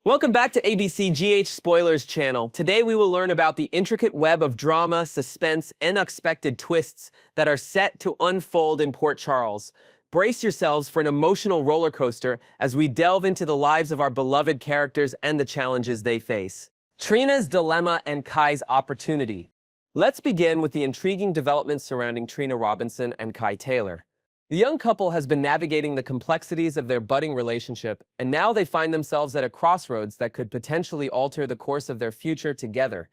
Welcome back to ABC GH Spoilers channel. Today we will learn about the intricate web of drama, suspense, and unexpected twists that are set to unfold in Port Charles. Brace yourselves for an emotional roller coaster as we delve into the lives of our beloved characters and the challenges they face. Trina's dilemma and Kai's opportunity. Let's begin with the intriguing developments surrounding Trina Robinson and Kai Taylor. The young couple has been navigating the complexities of their budding relationship, and now they find themselves at a crossroads that could potentially alter the course of their future together.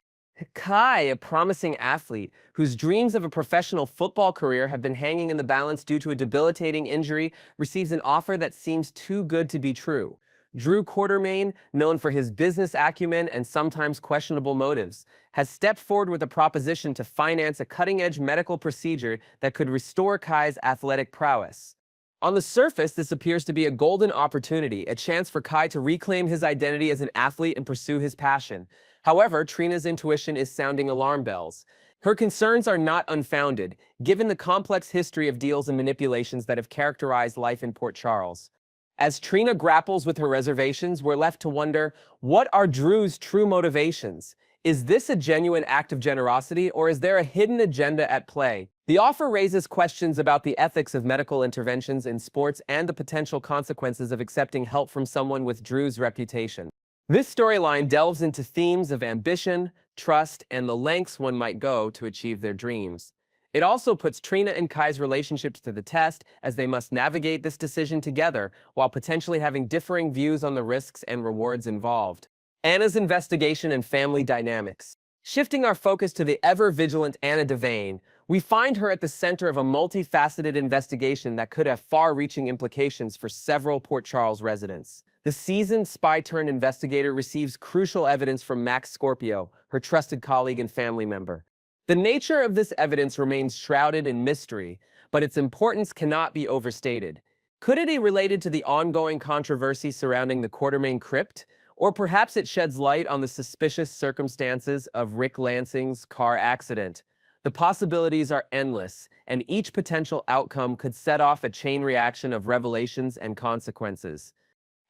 Kai, a promising athlete whose dreams of a professional football career have been hanging in the balance due to a debilitating injury, receives an offer that seems too good to be true. Drew Quartermain, known for his business acumen and sometimes questionable motives, has stepped forward with a proposition to finance a cutting-edge medical procedure that could restore Kai's athletic prowess. On the surface, this appears to be a golden opportunity, a chance for Kai to reclaim his identity as an athlete and pursue his passion. However, Trina's intuition is sounding alarm bells. Her concerns are not unfounded, given the complex history of deals and manipulations that have characterized life in Port Charles. As Trina grapples with her reservations, we're left to wonder, what are Drew's true motivations? Is this a genuine act of generosity, or is there a hidden agenda at play? The offer raises questions about the ethics of medical interventions in sports and the potential consequences of accepting help from someone with Drew's reputation. This storyline delves into themes of ambition, trust, and the lengths one might go to achieve their dreams. It also puts Trina and Kai's relationships to the test, as they must navigate this decision together while potentially having differing views on the risks and rewards involved. Anna's investigation and family dynamics. Shifting our focus to the ever-vigilant Anna Devane, we find her at the center of a multifaceted investigation that could have far-reaching implications for several Port Charles residents. The seasoned spy-turned-investigator receives crucial evidence from Max Scorpio, her trusted colleague and family member. The nature of this evidence remains shrouded in mystery, but its importance cannot be overstated. Could it be related to the ongoing controversy surrounding the Quartermain crypt? Or perhaps it sheds light on the suspicious circumstances of Rick Lansing's car accident. The possibilities are endless, and each potential outcome could set off a chain reaction of revelations and consequences.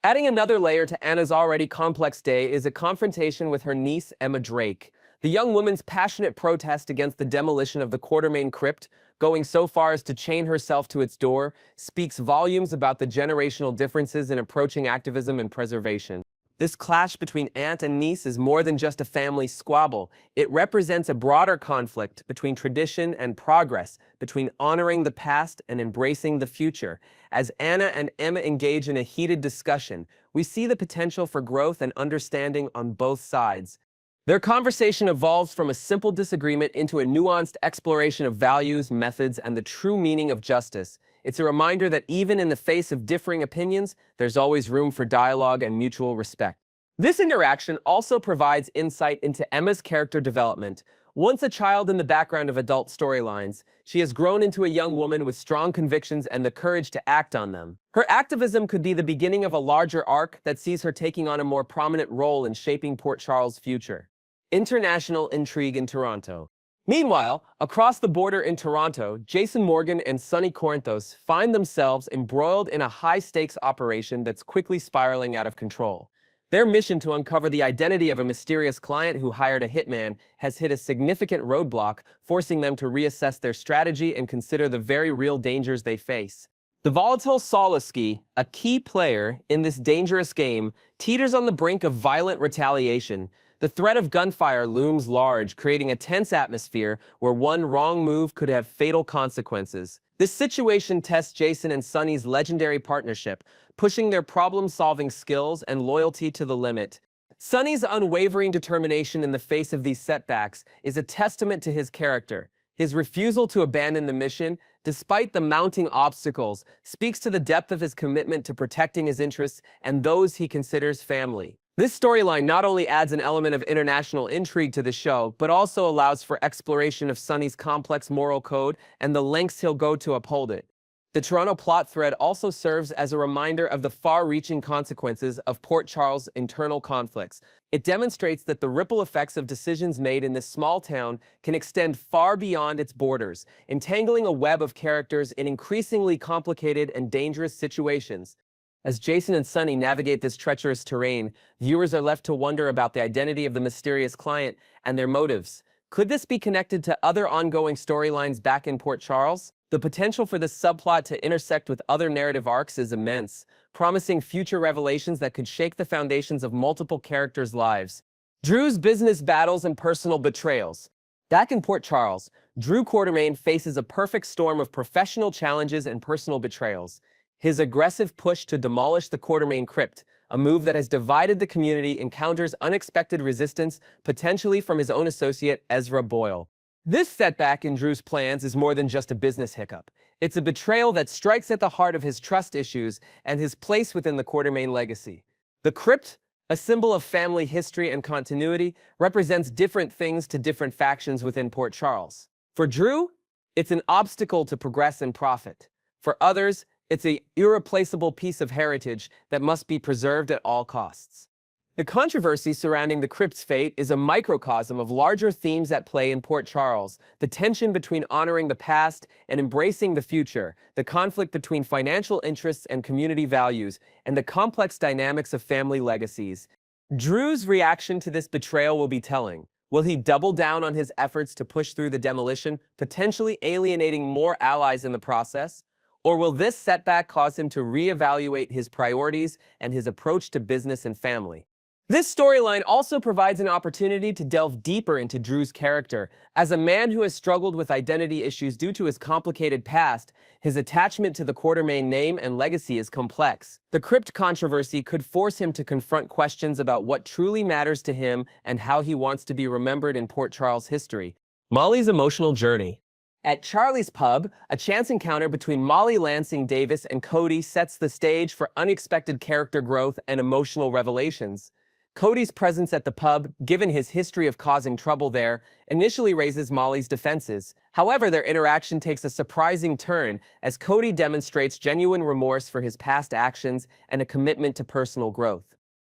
Adding another layer to Anna's already complex day is a confrontation with her niece, Emma Drake. The young woman's passionate protest against the demolition of the Quartermain crypt, going so far as to chain herself to its door, speaks volumes about the generational differences in approaching activism and preservation. This clash between aunt and niece is more than just a family squabble. It represents a broader conflict between tradition and progress, between honoring the past and embracing the future. As Anna and Emma engage in a heated discussion, we see the potential for growth and understanding on both sides. Their conversation evolves from a simple disagreement into a nuanced exploration of values, methods, and the true meaning of justice. It's a reminder that even in the face of differing opinions, there's always room for dialogue and mutual respect. This interaction also provides insight into Emma's character development. Once a child in the background of adult storylines, she has grown into a young woman with strong convictions and the courage to act on them. Her activism could be the beginning of a larger arc that sees her taking on a more prominent role in shaping Port Charles' future. International intrigue in Toronto. Meanwhile, across the border in Toronto, Jason Morgan and Sonny Corinthos find themselves embroiled in a high-stakes operation that's quickly spiraling out of control. Their mission to uncover the identity of a mysterious client who hired a hitman has hit a significant roadblock, forcing them to reassess their strategy and consider the very real dangers they face. The volatile Soloski, a key player in this dangerous game, teeters on the brink of violent retaliation. The threat of gunfire looms large, creating a tense atmosphere where one wrong move could have fatal consequences. This situation tests Jason and Sonny's legendary partnership, pushing their problem-solving skills and loyalty to the limit. Sonny's unwavering determination in the face of these setbacks is a testament to his character. His refusal to abandon the mission, despite the mounting obstacles, speaks to the depth of his commitment to protecting his interests and those he considers family. This storyline not only adds an element of international intrigue to the show, but also allows for exploration of Sonny's complex moral code and the lengths he'll go to uphold it. The Toronto plot thread also serves as a reminder of the far-reaching consequences of Port Charles' internal conflicts. It demonstrates that the ripple effects of decisions made in this small town can extend far beyond its borders, entangling a web of characters in increasingly complicated and dangerous situations. As Jason and Sunny navigate this treacherous terrain, viewers are left to wonder about the identity of the mysterious client and their motives. Could this be connected to other ongoing storylines back in Port Charles? The potential for this subplot to intersect with other narrative arcs is immense, promising future revelations that could shake the foundations of multiple characters' lives. Drew's business battles and personal betrayals. Back in Port Charles, Drew Quartermain faces a perfect storm of professional challenges and personal betrayals. His aggressive push to demolish the Quartermain crypt, a move that has divided the community, encounters unexpected resistance, potentially from his own associate, Ezra Boyle. This setback in Drew's plans is more than just a business hiccup. It's a betrayal that strikes at the heart of his trust issues and his place within the Quartermain legacy. The crypt, a symbol of family history and continuity, represents different things to different factions within Port Charles. For Drew, it's an obstacle to progress and profit. For others, it's an irreplaceable piece of heritage that must be preserved at all costs. The controversy surrounding the crypt's fate is a microcosm of larger themes at play in Port Charles: the tension between honoring the past and embracing the future, the conflict between financial interests and community values, and the complex dynamics of family legacies. Drew's reaction to this betrayal will be telling. Will he double down on his efforts to push through the demolition, potentially alienating more allies in the process? Or will this setback cause him to reevaluate his priorities and his approach to business and family? This storyline also provides an opportunity to delve deeper into Drew's character. As a man who has struggled with identity issues due to his complicated past, his attachment to the Quartermain name and legacy is complex. The crypt controversy could force him to confront questions about what truly matters to him and how he wants to be remembered in Port Charles history. Molly's emotional journey. At Charlie's Pub, a chance encounter between Molly Lansing Davis and Cody sets the stage for unexpected character growth and emotional revelations. Cody's presence at the pub, given his history of causing trouble there, initially raises Molly's defenses. However, their interaction takes a surprising turn as Cody demonstrates genuine remorse for his past actions and a commitment to personal growth.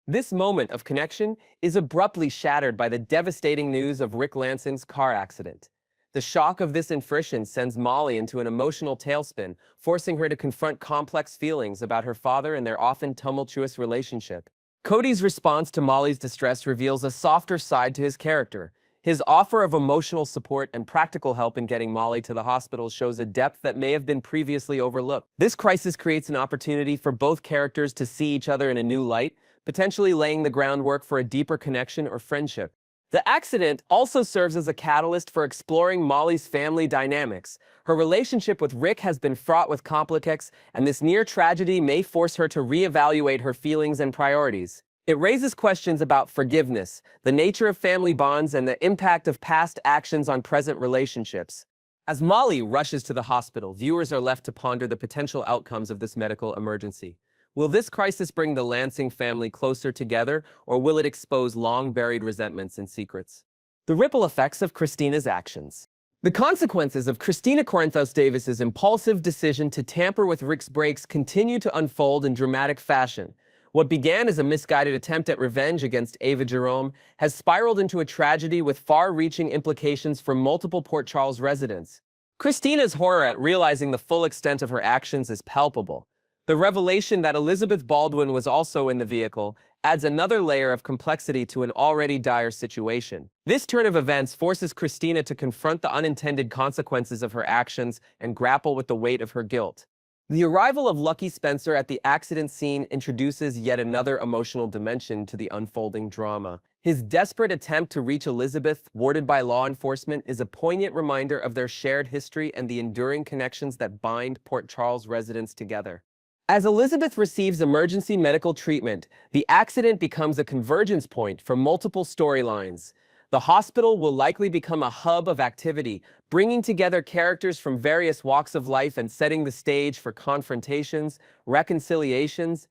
This moment of connection is abruptly shattered by the devastating news of Rick Lansing's car accident. The shock of this infriction sends Molly into an emotional tailspin, forcing her to confront complex feelings about her father and their often tumultuous relationship. Cody's response to Molly's distress reveals a softer side to his character. His offer of emotional support and practical help in getting Molly to the hospital shows a depth that may have been previously overlooked. This crisis creates an opportunity for both characters to see each other in a new light, potentially laying the groundwork for a deeper connection or friendship. The accident also serves as a catalyst for exploring Molly's family dynamics. Her relationship with Rick has been fraught with conflicts, and this near tragedy may force her to reevaluate her feelings and priorities. It raises questions about forgiveness, the nature of family bonds, and the impact of past actions on present relationships. As Molly rushes to the hospital, viewers are left to ponder the potential outcomes of this medical emergency. Will this crisis bring the Lansing family closer together, or will it expose long-buried resentments and secrets? The ripple effects of Christina's actions. The consequences of Christina Corinthos Davis's impulsive decision to tamper with Rick's brakes continue to unfold in dramatic fashion. What began as a misguided attempt at revenge against Ava Jerome has spiraled into a tragedy with far-reaching implications for multiple Port Charles residents. Christina's horror at realizing the full extent of her actions is palpable. The revelation that Elizabeth Baldwin was also in the vehicle adds another layer of complexity to an already dire situation. This turn of events forces Christina to confront the unintended consequences of her actions and grapple with the weight of her guilt. The arrival of Lucky Spencer at the accident scene introduces yet another emotional dimension to the unfolding drama. His desperate attempt to reach Elizabeth, thwarted by law enforcement, is a poignant reminder of their shared history and the enduring connections that bind Port Charles residents together. As Elizabeth receives emergency medical treatment, the accident becomes a convergence point for multiple storylines. The hospital will likely become a hub of activity, bringing together characters from various walks of life and setting the stage for confrontations, reconciliations.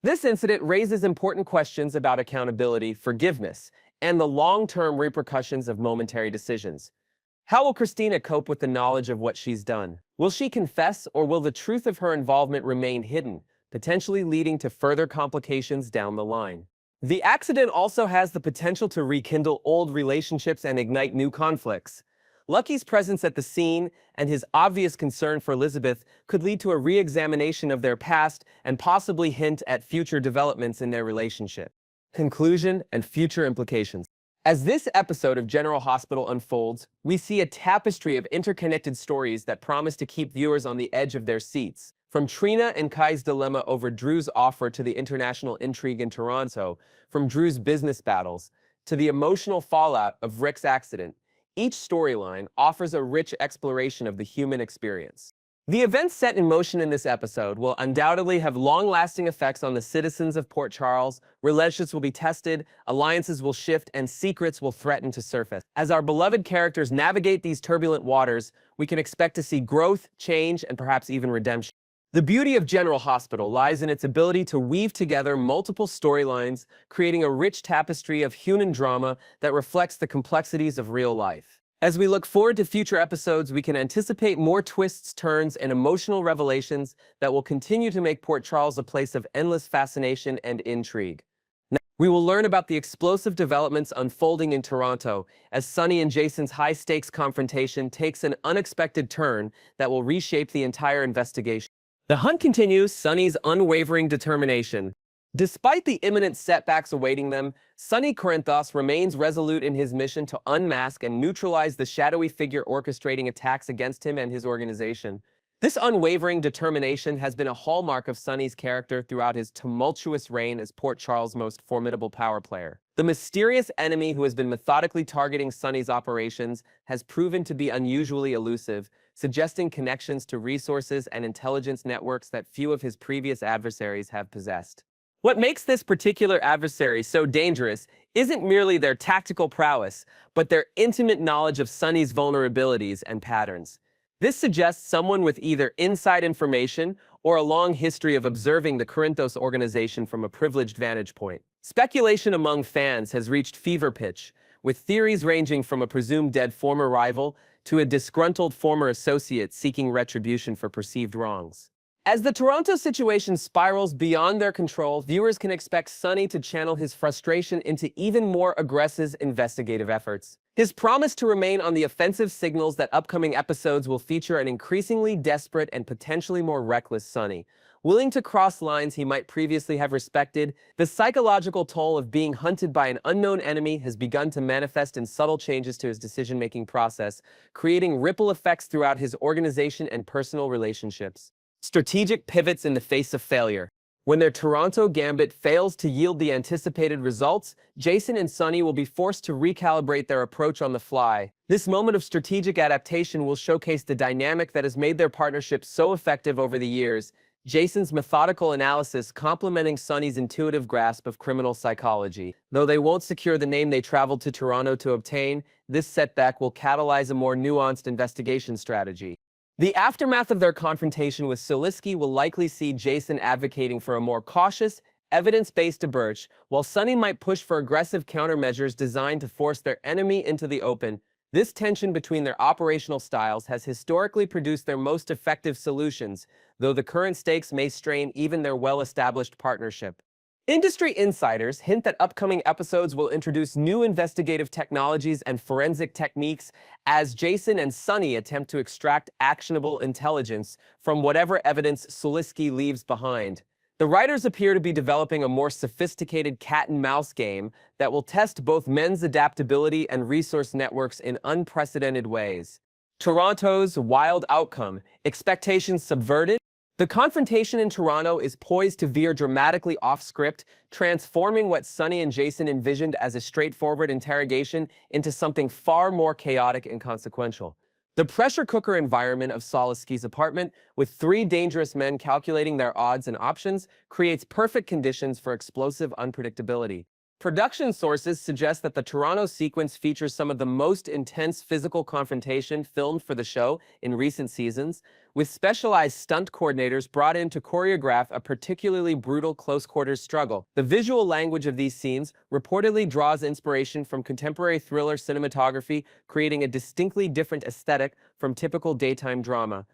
This incident raises important questions about accountability, forgiveness, and the long-term repercussions of momentary decisions. How will Christina cope with the knowledge of what she's done? Will she confess, or will the truth of her involvement remain hidden, potentially leading to further complications down the line? The accident also has the potential to rekindle old relationships and ignite new conflicts. Lucky's presence at the scene and his obvious concern for Elizabeth could lead to a re-examination of their past and possibly hint at future developments in their relationship. Conclusion and future implications. As this episode of General Hospital unfolds, we see a tapestry of interconnected stories that promise to keep viewers on the edge of their seats. From Trina and Kai's dilemma over Drew's offer to the international intrigue in Toronto, from Drew's business battles, to the emotional fallout of Rick's accident, each storyline offers a rich exploration of the human experience. The events set in motion in this episode will undoubtedly have long-lasting effects on the citizens of Port Charles. Relationships will be tested, alliances will shift, and secrets will threaten to surface. As our beloved characters navigate these turbulent waters, we can expect to see growth, change, and perhaps even redemption. The beauty of General Hospital lies in its ability to weave together multiple storylines, creating a rich tapestry of human drama that reflects the complexities of real life. As we look forward to future episodes, we can anticipate more twists, turns, and emotional revelations that will continue to make Port Charles a place of endless fascination and intrigue. Now, we will learn about the explosive developments unfolding in Toronto as Sunny and Jason's high-stakes confrontation takes an unexpected turn that will reshape the entire investigation. The hunt continues, Sunny's unwavering determination. Despite the imminent setbacks awaiting them, Sonny Corinthos remains resolute in his mission to unmask and neutralize the shadowy figure orchestrating attacks against him and his organization. This unwavering determination has been a hallmark of Sonny's character throughout his tumultuous reign as Port Charles' most formidable power player. The mysterious enemy who has been methodically targeting Sonny's operations has proven to be unusually elusive, suggesting connections to resources and intelligence networks that few of his previous adversaries have possessed. What makes this particular adversary so dangerous isn't merely their tactical prowess, but their intimate knowledge of Sonny's vulnerabilities and patterns. This suggests someone with either inside information or a long history of observing the Corinthos organization from a privileged vantage point. Speculation among fans has reached fever pitch, with theories ranging from a presumed dead former rival to a disgruntled former associate seeking retribution for perceived wrongs. As the Toronto situation spirals beyond their control, viewers can expect Sonny to channel his frustration into even more aggressive investigative efforts. His promise to remain on the offensive signals that upcoming episodes will feature an increasingly desperate and potentially more reckless Sonny, willing to cross lines he might previously have respected. The psychological toll of being hunted by an unknown enemy has begun to manifest in subtle changes to his decision-making process, creating ripple effects throughout his organization and personal relationships. Strategic pivots in the face of failure. When their Toronto gambit fails to yield the anticipated results, Jason and Sonny will be forced to recalibrate their approach on the fly. This moment of strategic adaptation will showcase the dynamic that has made their partnership so effective over the years. Jason's methodical analysis complementing Sonny's intuitive grasp of criminal psychology. Though they won't secure the name they traveled to Toronto to obtain, this setback will catalyze a more nuanced investigation strategy. The aftermath of their confrontation with Soliski will likely see Jason advocating for a more cautious, evidence-based approach, while Sonny might push for aggressive countermeasures designed to force their enemy into the open. This tension between their operational styles has historically produced their most effective solutions, though the current stakes may strain even their well-established partnership. Industry insiders hint that upcoming episodes will introduce new investigative technologies and forensic techniques as Jason and Sonny attempt to extract actionable intelligence from whatever evidence Soliski leaves behind. The writers appear to be developing a more sophisticated cat-and-mouse game that will test both men's adaptability and resource networks in unprecedented ways. Toronto's wild outcome, expectations subverted. The confrontation in Toronto is poised to veer dramatically off-script, transforming what Sonny and Jason envisioned as a straightforward interrogation into something far more chaotic and consequential. The pressure cooker environment of Soliski's apartment, with three dangerous men calculating their odds and options, creates perfect conditions for explosive unpredictability. Production sources suggest that the Toronto sequence features some of the most intense physical confrontation filmed for the show in recent seasons, with specialized stunt coordinators brought in to choreograph a particularly brutal close-quarters struggle. The visual language of these scenes reportedly draws inspiration from contemporary thriller cinematography, creating a distinctly different aesthetic from typical daytime drama.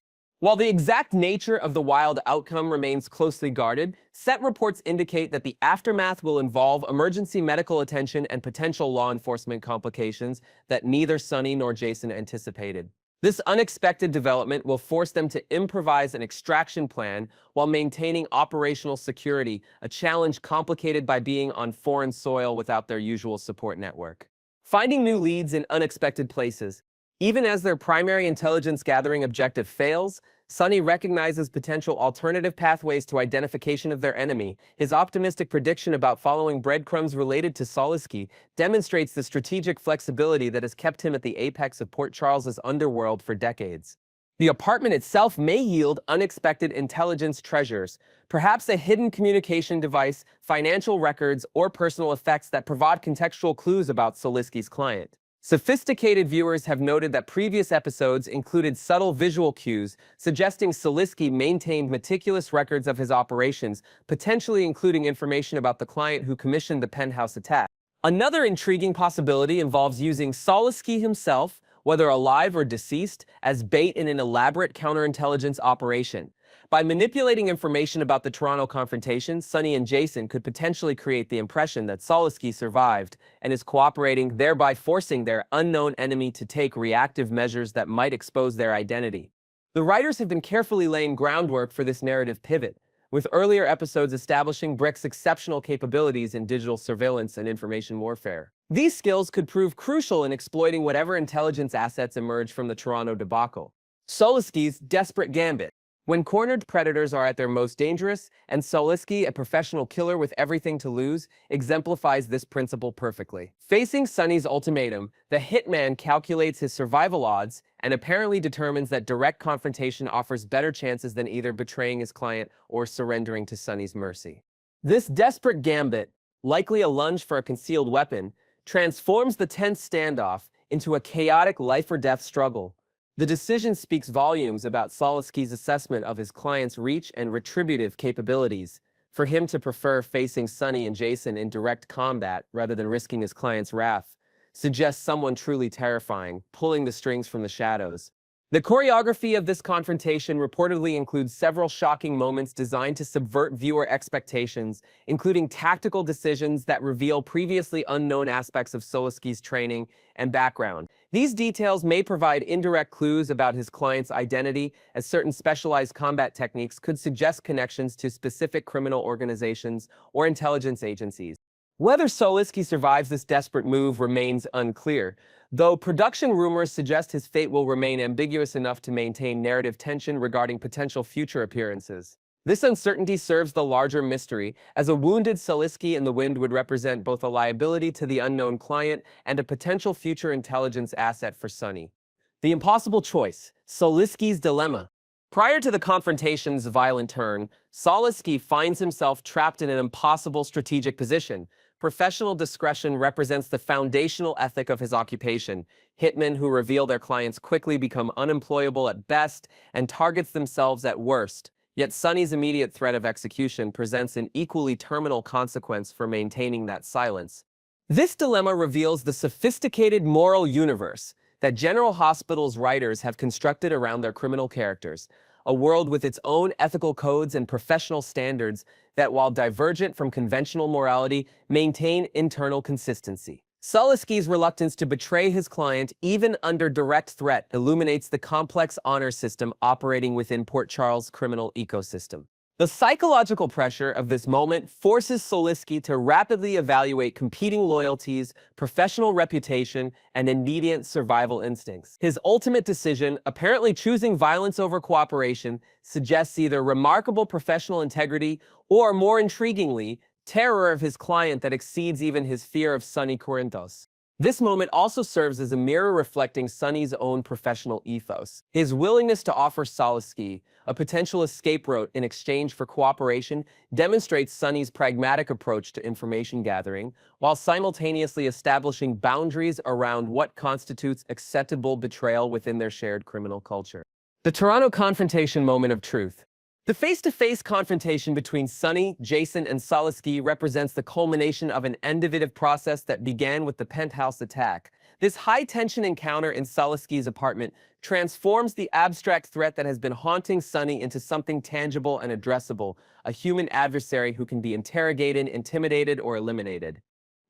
While the exact nature of the wild outcome remains closely guarded, set reports indicate that the aftermath will involve emergency medical attention and potential law enforcement complications that neither Sonny nor Jason anticipated. This unexpected development will force them to improvise an extraction plan while maintaining operational security, a challenge complicated by being on foreign soil without their usual support network. Finding new leads in unexpected places. Even as their primary intelligence gathering objective fails, Sonny recognizes potential alternative pathways to identification of their enemy. His optimistic prediction about following breadcrumbs related to Soliski demonstrates the strategic flexibility that has kept him at the apex of Port Charles's underworld for decades. The apartment itself may yield unexpected intelligence treasures, perhaps a hidden communication device, financial records, or personal effects that provide contextual clues about Soliski's client. Sophisticated viewers have noted that previous episodes included subtle visual cues, suggesting Soliski maintained meticulous records of his operations, potentially including information about the client who commissioned the penthouse attack. Another intriguing possibility involves using Soliski himself, whether alive or deceased, as bait in an elaborate counterintelligence operation. By manipulating information about the Toronto confrontation, Sonny and Jason could potentially create the impression that Soliski survived and is cooperating, thereby forcing their unknown enemy to take reactive measures that might expose their identity. The writers have been carefully laying groundwork for this narrative pivot, with earlier episodes establishing Brick's exceptional capabilities in digital surveillance and information warfare. These skills could prove crucial in exploiting whatever intelligence assets emerge from the Toronto debacle. Soliski's desperate gambit. When cornered predators are at their most dangerous, and Soliski, a professional killer with everything to lose, exemplifies this principle perfectly. Facing Sonny's ultimatum, the hitman calculates his survival odds and apparently determines that direct confrontation offers better chances than either betraying his client or surrendering to Sonny's mercy. This desperate gambit, likely a lunge for a concealed weapon, transforms the tense standoff into a chaotic life-or-death struggle. The decision speaks volumes about Soliski's assessment of his client's reach and retributive capabilities. For him to prefer facing Sonny and Jason in direct combat rather than risking his client's wrath suggests someone truly terrifying, pulling the strings from the shadows. The choreography of this confrontation reportedly includes several shocking moments designed to subvert viewer expectations, including tactical decisions that reveal previously unknown aspects of Soliski's training and background. These details may provide indirect clues about his client's identity, as certain specialized combat techniques could suggest connections to specific criminal organizations or intelligence agencies. Whether Soliski survives this desperate move remains unclear, though production rumors suggest his fate will remain ambiguous enough to maintain narrative tension regarding potential future appearances. This uncertainty serves the larger mystery, as a wounded Soliski in the wind would represent both a liability to the unknown client and a potential future intelligence asset for Sonny. The impossible choice, Soliski's dilemma. Prior to the confrontation's violent turn, Soliski finds himself trapped in an impossible strategic position. Professional discretion represents the foundational ethic of his occupation. Hitmen who reveal their clients quickly become unemployable at best and targets themselves at worst. Yet Sonny's immediate threat of execution presents an equally terminal consequence for maintaining that silence. This dilemma reveals the sophisticated moral universe that General Hospital's writers have constructed around their criminal characters, a world with its own ethical codes and professional standards that, while divergent from conventional morality, maintain internal consistency. Soliski's reluctance to betray his client, even under direct threat, illuminates the complex honor system operating within Port Charles' criminal ecosystem. The psychological pressure of this moment forces Soliski to rapidly evaluate competing loyalties, professional reputation, and immediate survival instincts. His ultimate decision, apparently choosing violence over cooperation, suggests either remarkable professional integrity or, more intriguingly, terror of his client that exceeds even his fear of Sonny Corinthos. This moment also serves as a mirror reflecting Sonny's own professional ethos. His willingness to offer Soliski a potential escape route in exchange for cooperation demonstrates Sonny's pragmatic approach to information gathering, while simultaneously establishing boundaries around what constitutes acceptable betrayal within their shared criminal culture. The Toronto confrontation moment of truth. The face-to-face confrontation between Sonny, Jason, and Soliski represents the culmination of an innovative process that began with the penthouse attack. This high-tension encounter in Soliski's apartment transforms the abstract threat that has been haunting Sonny into something tangible and addressable, a human adversary who can be interrogated, intimidated, or eliminated.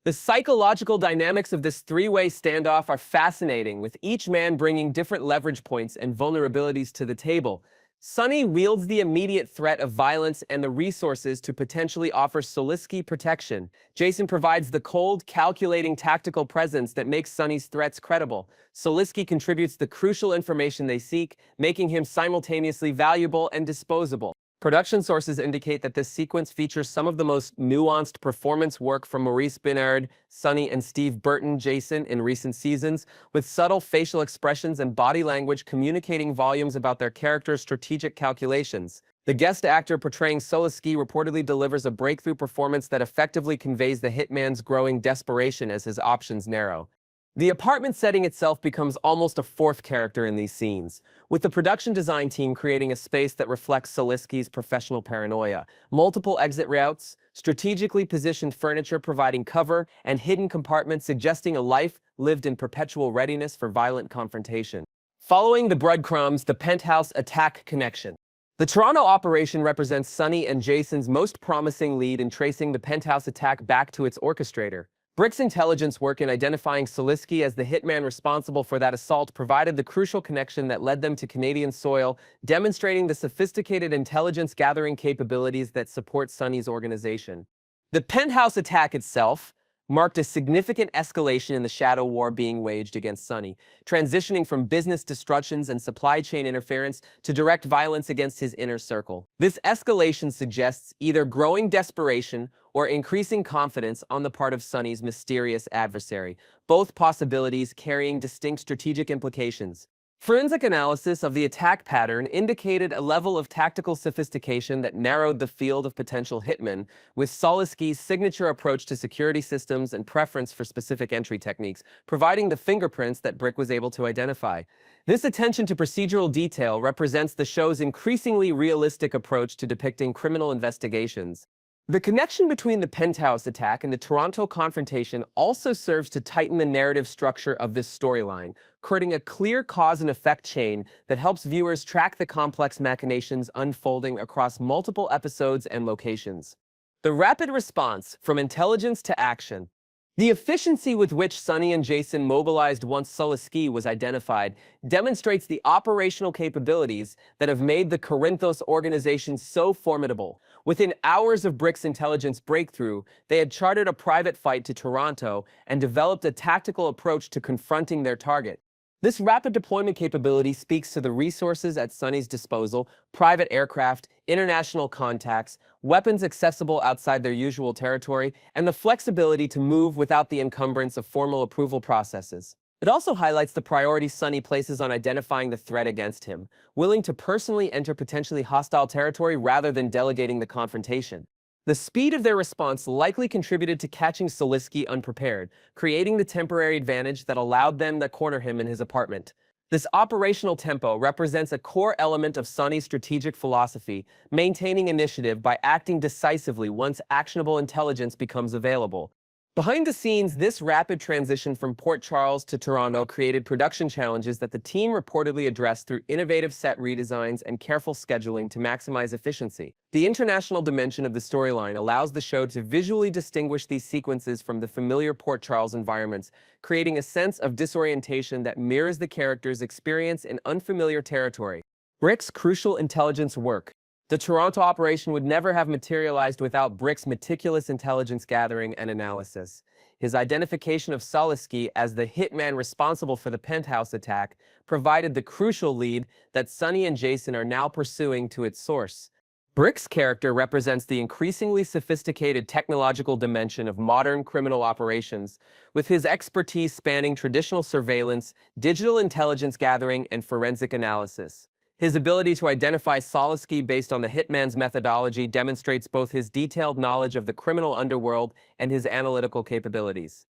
The psychological dynamics of this three-way standoff are fascinating, with each man bringing different leverage points and vulnerabilities to the table. Sonny wields the immediate threat of violence and the resources to potentially offer Soliski protection. Jason provides the cold, calculating tactical presence that makes Sonny's threats credible. Soliski contributes the crucial information they seek, making him simultaneously valuable and disposable. Production sources indicate that this sequence features some of the most nuanced performance work from Maurice Benard, Sonny, and Steve Burton Jason in recent seasons, with subtle facial expressions and body language communicating volumes about their characters' strategic calculations. The guest actor portraying Soliski reportedly delivers a breakthrough performance that effectively conveys the hitman's growing desperation as his options narrow. The apartment setting itself becomes almost a fourth character in these scenes, with the production design team creating a space that reflects Soliski's professional paranoia. Multiple exit routes, strategically positioned furniture providing cover, and hidden compartments suggesting a life lived in perpetual readiness for violent confrontation. Following the breadcrumbs, the penthouse attack connection. The Toronto operation represents Sonny and Jason's most promising lead in tracing the penthouse attack back to its orchestrator. Brick's intelligence work in identifying Soliski as the hitman responsible for that assault provided the crucial connection that led them to Canadian soil, demonstrating the sophisticated intelligence-gathering capabilities that support Sonny's organization. The penthouse attack itself marked a significant escalation in the shadow war being waged against Sonny, transitioning from business destructions and supply chain interference to direct violence against his inner circle. This escalation suggests either growing desperation or increasing confidence on the part of Sonny's mysterious adversary, both possibilities carrying distinct strategic implications. Forensic analysis of the attack pattern indicated a level of tactical sophistication that narrowed the field of potential hitmen, with Soliski's signature approach to security systems and preference for specific entry techniques, providing the fingerprints that Brick was able to identify. This attention to procedural detail represents the show's increasingly realistic approach to depicting criminal investigations. The connection between the penthouse attack and the Toronto confrontation also serves to tighten the narrative structure of this storyline, creating a clear cause and effect chain that helps viewers track the complex machinations unfolding across multiple episodes and locations. The rapid response from intelligence to action. The efficiency with which Sonny and Jason mobilized once Soliski was identified demonstrates the operational capabilities that have made the Corinthos organization so formidable. Within hours of Brick's intelligence breakthrough, they had chartered a private flight to Toronto and developed a tactical approach to confronting their target. This rapid deployment capability speaks to the resources at Sonny's disposal: private aircraft, international contacts, weapons accessible outside their usual territory, and the flexibility to move without the encumbrance of formal approval processes. It also highlights the priority Sonny places on identifying the threat against him, willing to personally enter potentially hostile territory rather than delegating the confrontation. The speed of their response likely contributed to catching Soliski unprepared, creating the temporary advantage that allowed them to corner him in his apartment. This operational tempo represents a core element of Sonny's strategic philosophy, maintaining initiative by acting decisively once actionable intelligence becomes available. Behind the scenes, this rapid transition from Port Charles to Toronto created production challenges that the team reportedly addressed through innovative set redesigns and careful scheduling to maximize efficiency. The international dimension of the storyline allows the show to visually distinguish these sequences from the familiar Port Charles environments, creating a sense of disorientation that mirrors the characters' experience in unfamiliar territory. Brick's crucial intelligence work. The Toronto operation would never have materialized without Brick's meticulous intelligence gathering and analysis. His identification of Soliski as the hitman responsible for the penthouse attack provided the crucial lead that Sonny and Jason are now pursuing to its source. Brick's character represents the increasingly sophisticated technological dimension of modern criminal operations, with his expertise spanning traditional surveillance, digital intelligence gathering, and forensic analysis. His ability to identify Soliski based on the hitman's methodology demonstrates both his detailed knowledge of the criminal underworld and his analytical capabilities.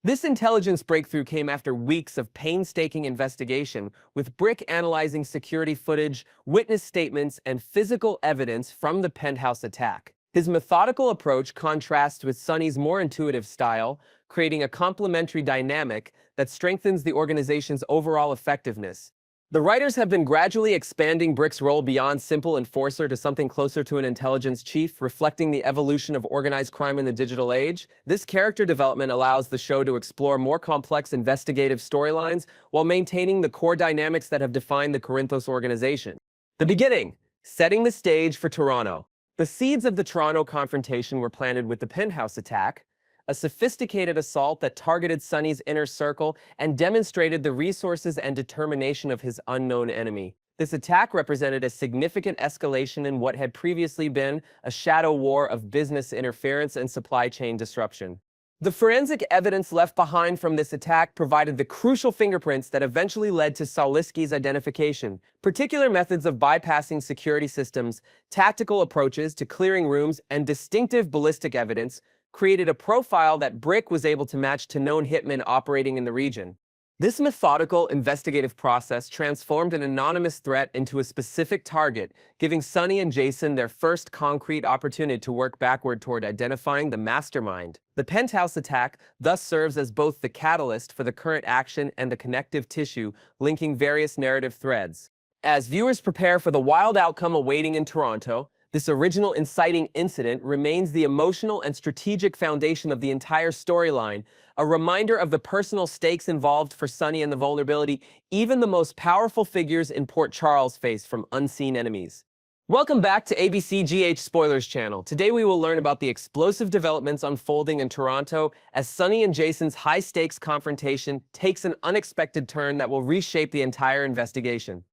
This intelligence breakthrough came after weeks of painstaking investigation, with Brick analyzing security footage, witness statements, and physical evidence from the penthouse attack. His methodical approach contrasts with Sonny's more intuitive style, creating a complementary dynamic that strengthens the organization's overall effectiveness. The writers have been gradually expanding Brick's role beyond simple enforcer to something closer to an intelligence chief, reflecting the evolution of organized crime in the digital age. This character development allows the show to explore more complex investigative storylines while maintaining the core dynamics that have defined the Corinthos organization. The beginning, setting the stage for Toronto. The seeds of the Toronto confrontation were planted with the penthouse attack, a sophisticated assault that targeted Sonny's inner circle and demonstrated the resources and determination of his unknown enemy. This attack represented a significant escalation in what had previously been a shadow war of business interference and supply chain disruption. The forensic evidence left behind from this attack provided the crucial fingerprints that eventually led to Sawliski's identification. Particular methods of bypassing security systems, tactical approaches to clearing rooms, and distinctive ballistic evidence created a profile that Brick was able to match to known hitmen operating in the region. This methodical investigative process transformed an anonymous threat into a specific target, giving Sonny and Jason their first concrete opportunity to work backward toward identifying the mastermind. The penthouse attack thus serves as both the catalyst for the current action and the connective tissue linking various narrative threads. As viewers prepare for the wild outcome awaiting in Toronto, this original inciting incident remains the emotional and strategic foundation of the entire storyline, a reminder of the personal stakes involved for Sonny and the vulnerability even the most powerful figures in Port Charles face from unseen enemies. Welcome back to ABCGH Spoilers channel. Today we will learn about the explosive developments unfolding in Toronto as Sonny and Jason's high-stakes confrontation takes an unexpected turn that will reshape the entire investigation.